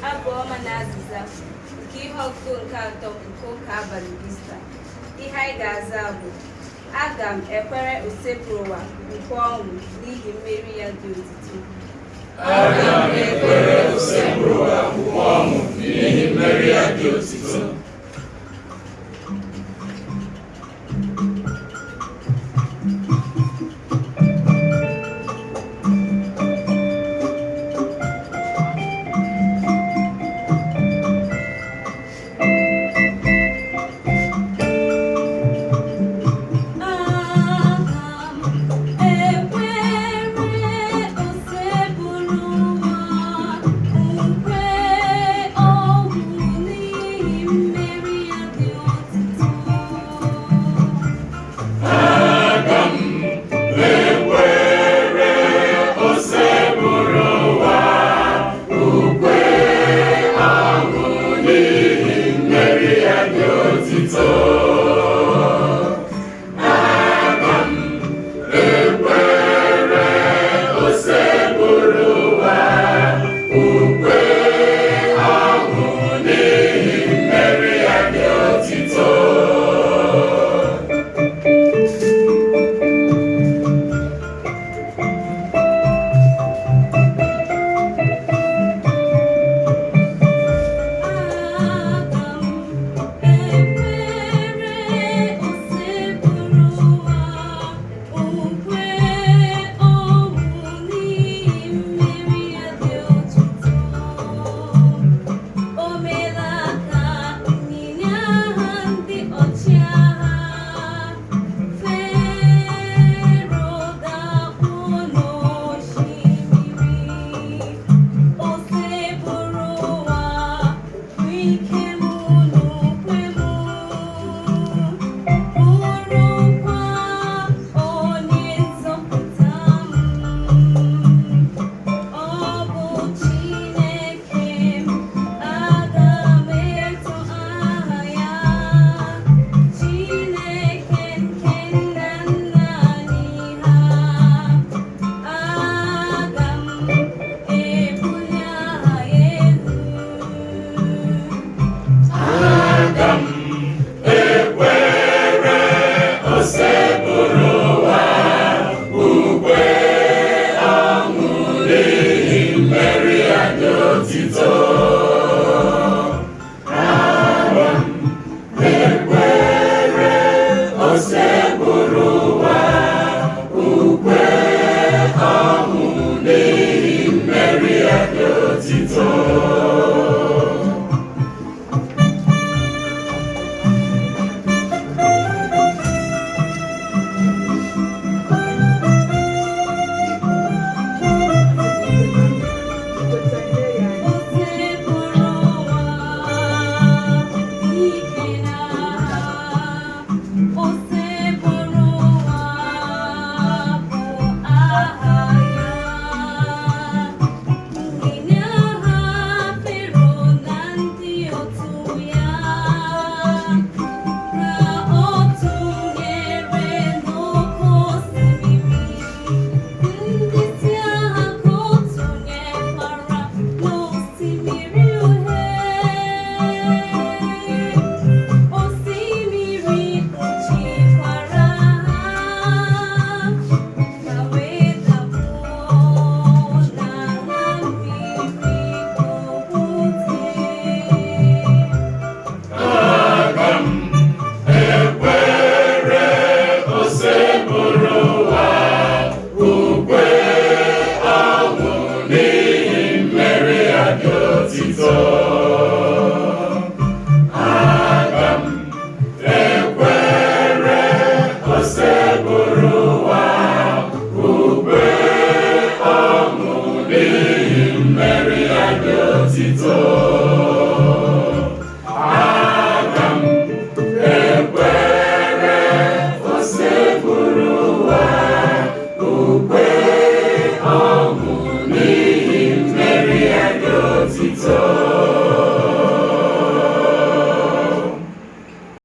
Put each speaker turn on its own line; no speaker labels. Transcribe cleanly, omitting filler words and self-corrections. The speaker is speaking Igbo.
ABUOMA na AZIZA nke ihe ọgụgụ nke atọ nke ụka abalị Ista. Ihe anyị ga-aza bụ aga m ekwere Oseburuwa nke ọṅụ n'ihi mmeri ya dị otito.
Aga m ekwere Oseburuwa nke ọṅụ n'ihi mmeri ya dị otito. Oseburuwa ukwe ọṅụ n'ihi mmeri ya dị otito. Aga m ekwere Oseburuwa ukwe ọṅụ n'ihi mmeri ya dị otito. Otito.